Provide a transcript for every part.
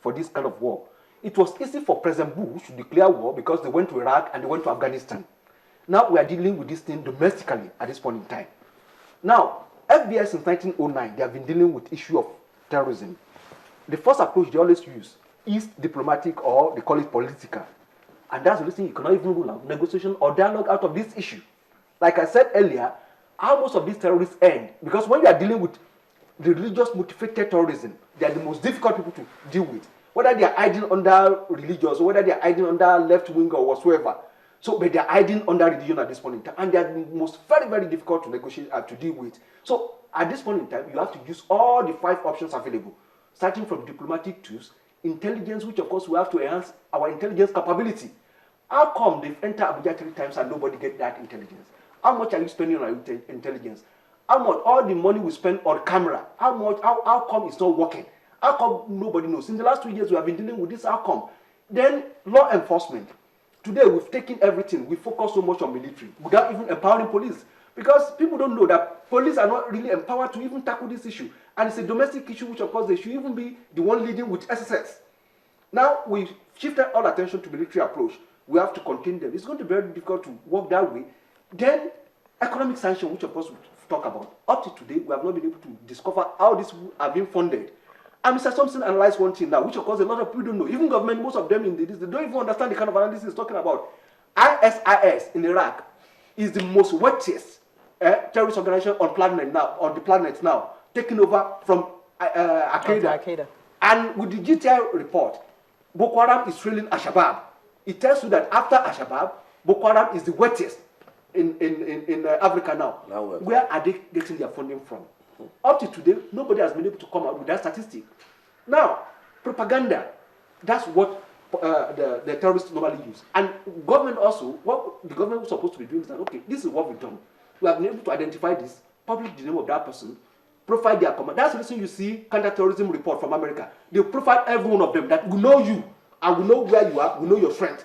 for this kind of war. It was easy for President Bush to declare war because they went to Iraq and they went to Afghanistan. Now we are dealing with this thing domestically at this point in time. Now, FBI since 1909, they have been dealing with issue of terrorism. The first approach they always use is diplomatic, or they call it political. And that's the reason you cannot even rule out negotiation or dialogue out of this issue. Like I said earlier, how most of these terrorists end, because when you are dealing with the religious motivated terrorism, they are the most difficult people to deal with. Whether they are hiding under religious, or whether they are hiding under left wing or whatsoever. So, but they are hiding under religion at this point in time, and they are the most very, very difficult to negotiate and to deal with. So, at this point in time, you have to use all the 5 options available, starting from diplomatic tools, intelligence, which of course we have to enhance our intelligence capability. How come they've entered Abuja 3 times and nobody get that intelligence? How much are you spending on intelligence? How much all the money we spend on camera? How come it's not working? How come nobody knows? In the last 2 years, we have been dealing with this outcome. Then law enforcement. Today, we've taken everything. We focus so much on military without even empowering police. Because people don't know that police are not really empowered to even tackle this issue. And it's a domestic issue, which of course they should even be the one leading with SSS. Now, we've shifted all attention to military approach. We have to contain them. It's going to be very difficult to work that way. Then, economic sanction, which of course we talk about. Up to today, we have not been able to discover how this are being funded. And Mr. Thompson analyzed one thing now, which of course a lot of people don't know. Even government, most of them in this, they don't even understand the kind of analysis he's talking about. ISIS in Iraq is the most weightiest terrorist organization on the planet now, taking over from Al-Qaeda. And with the GTI report, Boko Haram is trailing Al-Shabaab. It tells you that after Al-Shabaab, Boko Haram is the weightiest in Africa now. Where are they getting their funding from? Up to today, nobody has been able to come out with that statistic. Now, propaganda, that's what the terrorists normally use. And government also, what the government was supposed to be doing is that, okay, this is what we've done. We have been able to identify this, publish the name of that person, profile their command. That's the reason you see counter-terrorism report from America. They profile every one of them, that we know you, and we know where you are, we know your strength.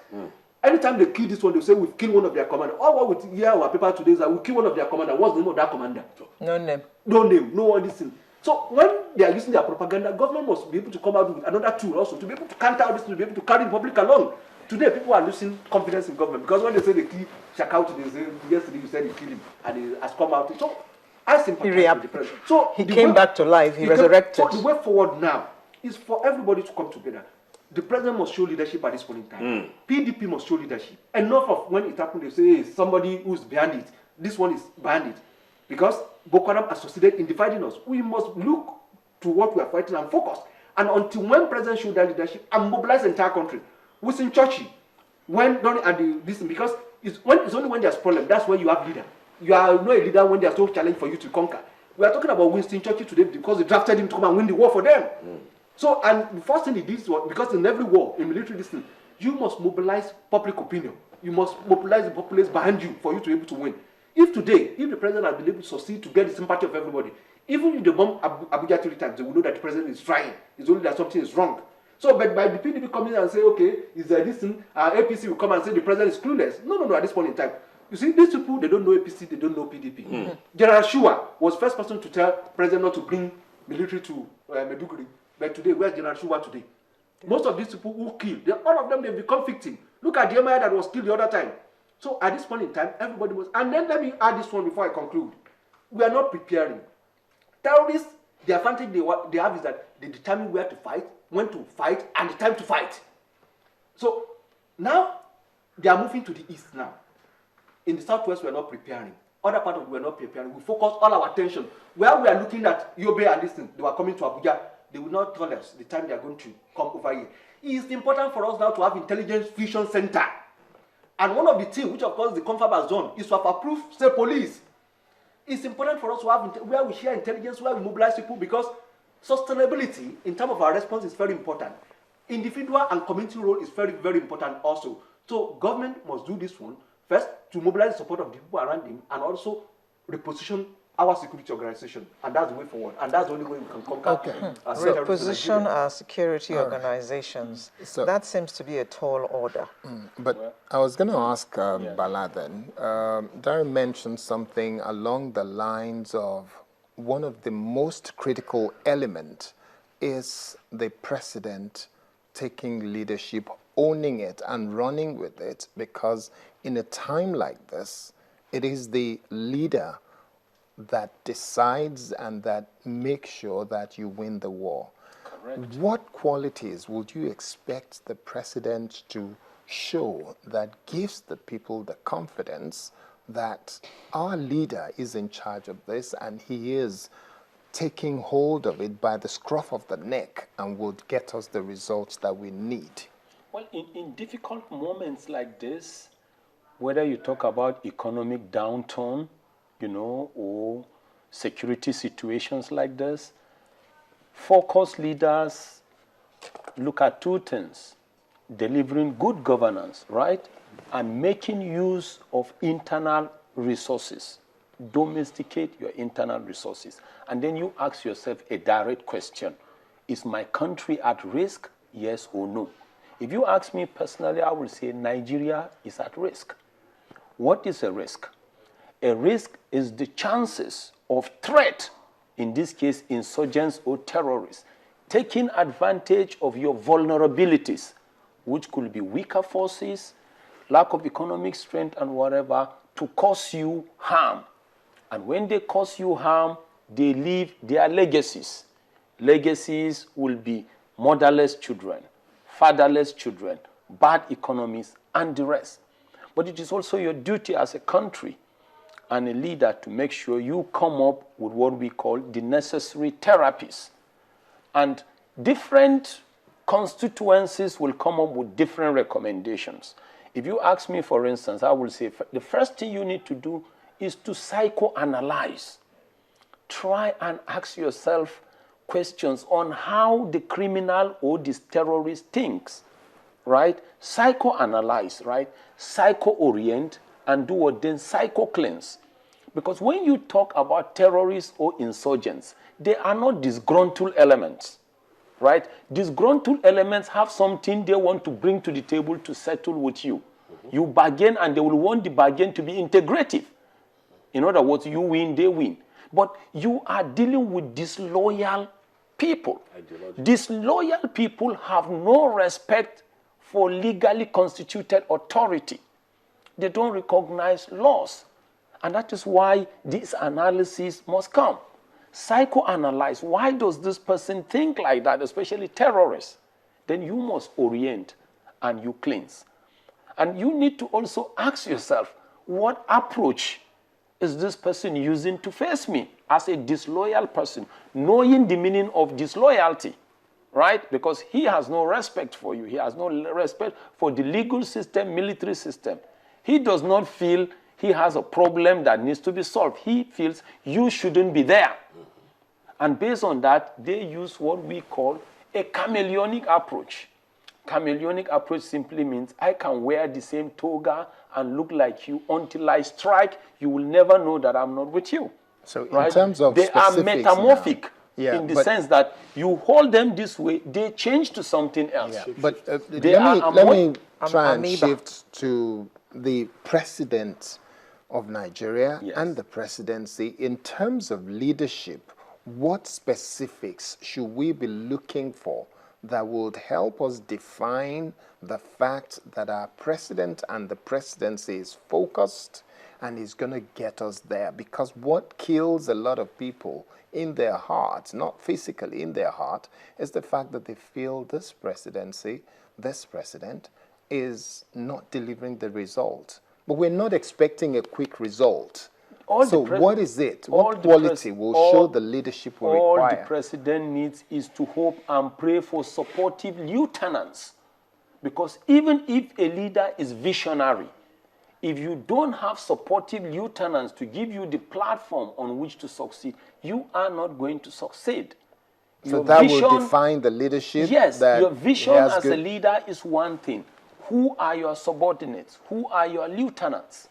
Anytime they kill this one, they say we've killed one of their commanders. All what we hear our paper today is that we kill one of their commanders. What's the name of that commander? No name. No name, no all this thing. So when they are using their propaganda, government must be able to come out with another tool also to be able to counter all this, to be able to carry the public along. Today, people are losing confidence in government because when they say they kill Shakau, they say yesterday you said they killed him and he has come out. So I sympathize with the president. So he came back to life. He resurrected. So the way forward now is for everybody to come together. The president must show leadership at this point in time. PDP must show leadership. Enough of when it happened, they say, hey, somebody who's behind it. This one is behind it. Because Boko Haram has succeeded in dividing us. We must look to what we are fighting and focus. And until when president show that leadership and mobilize the entire country, Winston Churchill, because it's only when there's problem, that's when you have leader. You are not a leader when there's no challenge for you to conquer. We are talking about Winston Churchill today because they drafted him to come and win the war for them. So, and the first thing he did was, because in every war, in military discipline, you must mobilize public opinion. You must mobilize the populace behind you for you to be able to win. If today, if the president has been able to succeed to get the sympathy of everybody, even if they bomb Abuja 3 times, they will know that the president is trying. It's only that something is wrong. So, but by the PDP coming in and say, okay, is there this thing, APC will come and say the president is clueless. No, at this point in time. You see, these people, they don't know APC, they don't know PDP. General Shua was first person to tell president not to bring military to Meduguri. But today, where's General Shua today? Most of these people who killed, all of them, they've become victims. Look at the Emir that was killed the other time. So at this point in time, everybody must. And then let me add this one before I conclude. We are not preparing. Terrorists, the advantage they have is that they determine where to fight, when to fight, and the time to fight. So now they are moving to the east now. In the southwest, we are not preparing. Other part of it, we are not preparing. We focus all our attention. Where we are looking at Yobe and this thing, they were coming to Abuja. They will not tell us the time they are going to come over here. It is important for us now to have intelligence fusion center. And one of the things, which of course the confab has done, is to have approved state police. It's important for us to have where we share intelligence, where we mobilize people, because sustainability in terms of our response is very important. Individual and community role is very, very important also. So government must do this one first to mobilize the support of the people around him and also reposition our security organization, and that's the way forward, and that's the only way we can conquer. Reposition our security organizations. So that seems to be a tall order. But I was going to ask Bala then. Darren mentioned something along the lines of one of the most critical element is the president taking leadership, owning it, and running with it, because in a time like this, it is the leader that decides and that makes sure that you win the war. Correct. What qualities would you expect the president to show that gives the people the confidence that our leader is in charge of this and he is taking hold of it by the scruff of the neck and would get us the results that we need? Well, in difficult moments like this, whether you talk about economic downturn, or security situations like this, focused leaders look at two things: delivering good governance, right? And making use of internal resources. Domesticate your internal resources. And then you ask yourself a direct question: is my country at risk? Yes or no? If you ask me personally, I will say Nigeria is at risk. What is a risk? A risk is the chances of threat, in this case insurgents or terrorists, taking advantage of your vulnerabilities, which could be weaker forces, lack of economic strength and whatever, to cause you harm. And when they cause you harm, they leave their legacies. Legacies will be motherless children, fatherless children, bad economies, and the rest. But it is also your duty as a country and a leader to make sure you come up with what we call the necessary therapies. And different constituencies will come up with different recommendations. If you ask me, for instance, I will say the first thing you need to do is to psychoanalyze. Try and ask yourself questions on how the criminal or this terrorist thinks, right? Psychoanalyze, right? Psycho-orient, and do what then? Psycho-cleanse. Because when you talk about terrorists or insurgents, they are not disgruntled elements, right? Disgruntled elements have something they want to bring to the table to settle with you. You bargain, and they will want the bargain to be integrative. In other words, you win, they win. But you are dealing with disloyal people. Disloyal people have no respect for legally constituted authority. They don't recognize laws. And that is why this analysis must come. Psychoanalyze. Why does this person think like that, especially terrorists? Then you must orient and you cleanse. And you need to also ask yourself, what approach is this person using to face me as a disloyal person, knowing the meaning of disloyalty, right? Because he has no respect for you. He has no respect for the legal system, military system. He does not feel he has a problem that needs to be solved. He feels you shouldn't be there. And based on that, they use what we call a chameleonic approach. Chameleonic approach simply means I can wear the same toga and look like you until I strike. You will never know that I'm not with you. So in right? terms of they are metamorphic now, in the sense that you hold them this way, they change to something else. Yeah, but let me try and shift to the president of Nigeria and the presidency. In terms of leadership, what specifics should we be looking for that would help us define the fact that our president and the presidency is focused and is going to get us there? Because what kills a lot of people in their hearts, not physically, in their heart, is the fact that they feel this presidency, this president, is not delivering the result. But we're not expecting a quick result. So what is it? What quality will show the leadership we require? All the president needs is to hope and pray for supportive lieutenants. Because even if a leader is visionary, if you don't have supportive lieutenants to give you the platform on which to succeed, you are not going to succeed. So that will define the leadership? Yes, your vision as a leader is one thing. Who are your subordinates? Who are your lieutenants?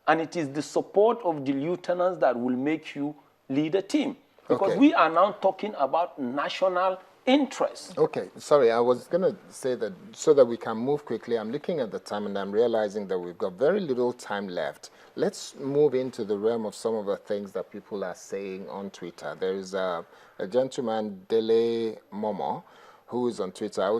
And it is the support of the lieutenants that will make you lead a team. Because we are now talking about national interest. Okay, sorry, I was going to say that so that we can move quickly. I'm looking at the time and I'm realizing that we've got very little time left. Let's move into the realm of some of the things that people are saying on Twitter. There is a gentleman, Dele Momo, who is on Twitter. I was